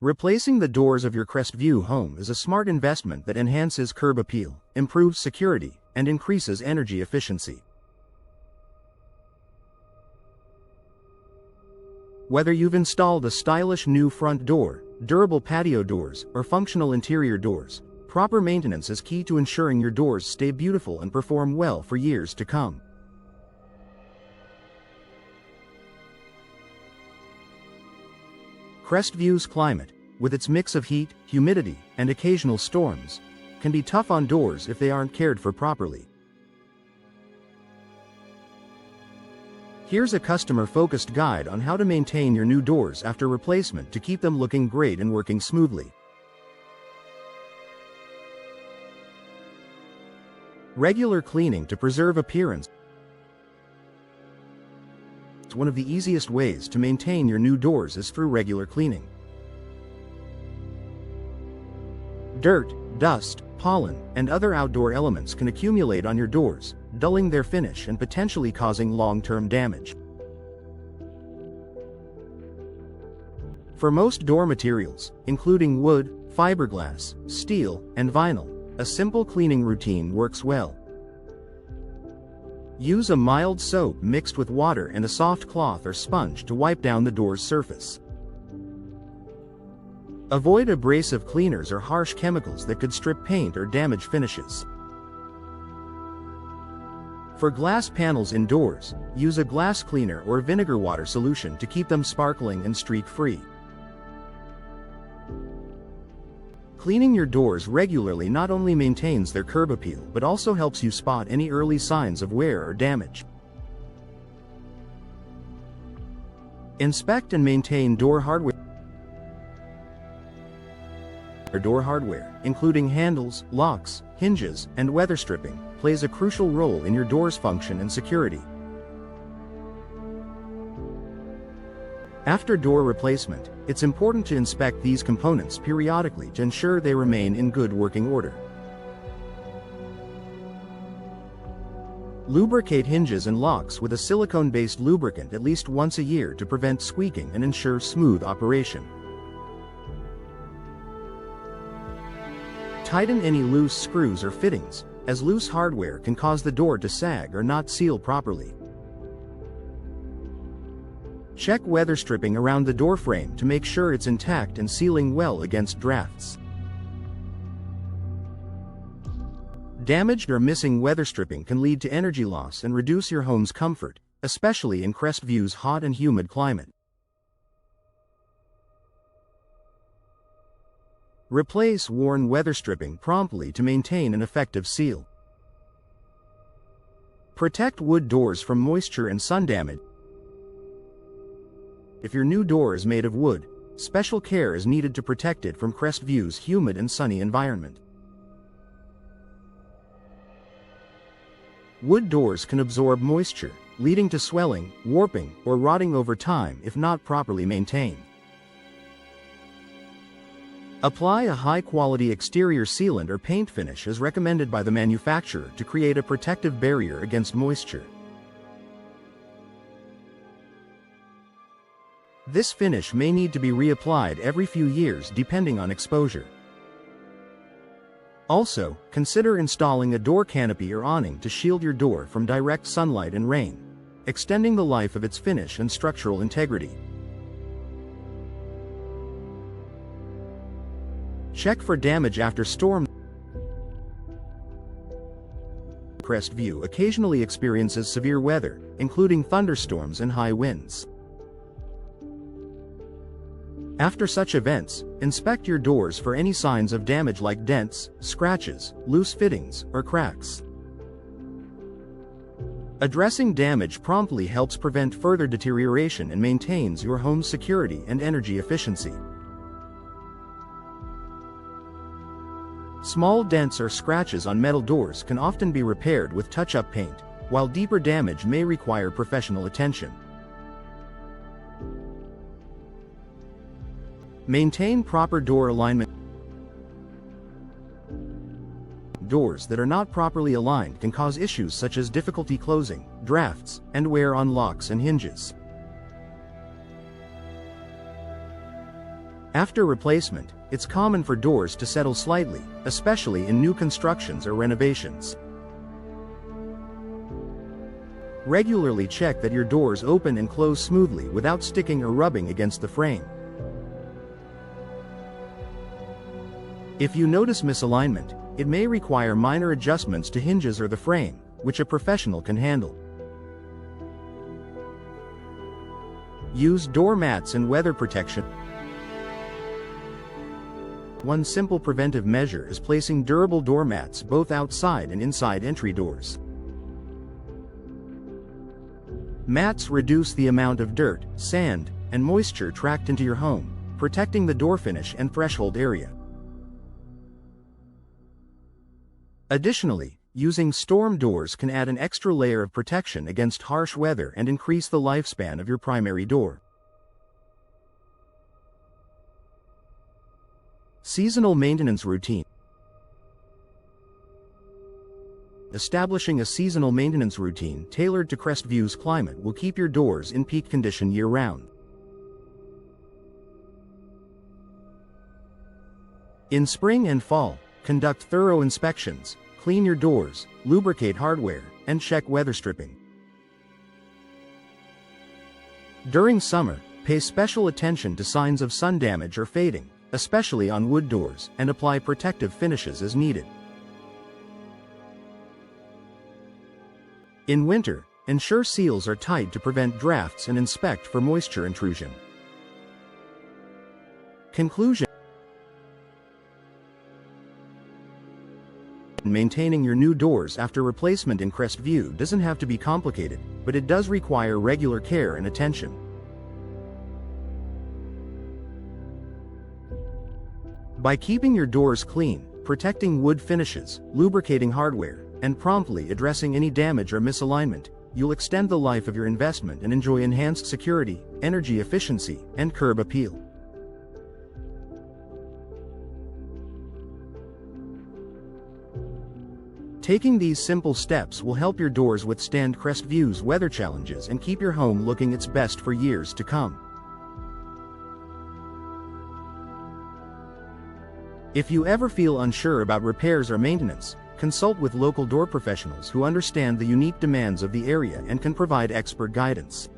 Replacing the doors of your Crestview home is a smart investment that enhances curb appeal, improves security, and increases energy efficiency. Whether you've installed a stylish new front door, durable patio doors, or functional interior doors, proper maintenance is key to ensuring your doors stay beautiful and perform well for years to come. Crestview's climate, with its mix of heat, humidity, and occasional storms, can be tough on doors if they aren't cared for properly. Here's a customer-focused guide on how to maintain your new doors after replacement to keep them looking great and working smoothly. Regular cleaning to preserve appearance. One of the easiest ways to maintain your new doors is through regular cleaning. Dirt, dust, pollen, and other outdoor elements can accumulate on your doors, dulling their finish and potentially causing long-term damage. For most door materials, including wood, fiberglass, steel, and vinyl, a simple cleaning routine works well. Use a mild soap mixed with water and a soft cloth or sponge to wipe down the door's surface. Avoid abrasive cleaners or harsh chemicals that could strip paint or damage finishes. For glass panels indoors, use a glass cleaner or vinegar water solution to keep them sparkling and streak-free. Cleaning your doors regularly not only maintains their curb appeal but also helps you spot any early signs of wear or damage. Inspect and maintain door hardware. Door hardware, including handles, locks, hinges, and weather stripping, plays a crucial role in your door's function and security. After door replacement, it's important to inspect these components periodically to ensure they remain in good working order. Lubricate hinges and locks with a silicone-based lubricant at least once a year to prevent squeaking and ensure smooth operation. Tighten any loose screws or fittings, as loose hardware can cause the door to sag or not seal properly. Check weather stripping around the door frame to make sure it's intact and sealing well against drafts. Damaged or missing weather stripping can lead to energy loss and reduce your home's comfort, especially in Crestview's hot and humid climate. Replace worn weather stripping promptly to maintain an effective seal. Protect wood doors from moisture and sun damage. If your new door is made of wood, special care is needed to protect it from Crestview's humid and sunny environment. Wood doors can absorb moisture, leading to swelling, warping, or rotting over time if not properly maintained. Apply a high-quality exterior sealant or paint finish as recommended by the manufacturer to create a protective barrier against moisture. This finish may need to be reapplied every few years depending on exposure. Also, consider installing a door canopy or awning to shield your door from direct sunlight and rain, extending the life of its finish and structural integrity. Check for damage after storm. Crestview occasionally experiences severe weather, including thunderstorms and high winds. After such events, inspect your doors for any signs of damage like dents, scratches, loose fittings, or cracks. Addressing damage promptly helps prevent further deterioration and maintains your home's security and energy efficiency. Small dents or scratches on metal doors can often be repaired with touch-up paint, while deeper damage may require professional attention. Maintain proper door alignment. Doors that are not properly aligned can cause issues such as difficulty closing, drafts, and wear on locks and hinges. After replacement, it's common for doors to settle slightly, especially in new constructions or renovations. Regularly check that your doors open and close smoothly without sticking or rubbing against the frame. If you notice misalignment, it may require minor adjustments to hinges or the frame, which a professional can handle. Use door mats and weather protection. One simple preventive measure is placing durable door mats both outside and inside entry doors. Mats reduce the amount of dirt, sand, and moisture tracked into your home, protecting the door finish and threshold area. Additionally, using storm doors can add an extra layer of protection against harsh weather and increase the lifespan of your primary door. Seasonal maintenance routine. Establishing a seasonal maintenance routine tailored to Crestview's climate will keep your doors in peak condition year-round. In spring and fall, conduct thorough inspections, clean your doors, lubricate hardware, and check weather stripping. During summer, pay special attention to signs of sun damage or fading, especially on wood doors, and apply protective finishes as needed. In winter, ensure seals are tight to prevent drafts and inspect for moisture intrusion. Conclusion. Maintaining your new doors after replacement in Crestview doesn't have to be complicated, but it does require regular care and attention. By keeping your doors clean, protecting wood finishes, lubricating hardware, and promptly addressing any damage or misalignment, you'll extend the life of your investment and enjoy enhanced security, energy efficiency, and curb appeal. Taking these simple steps will help your doors withstand Crestview's weather challenges and keep your home looking its best for years to come. If you ever feel unsure about repairs or maintenance, consult with local door professionals who understand the unique demands of the area and can provide expert guidance.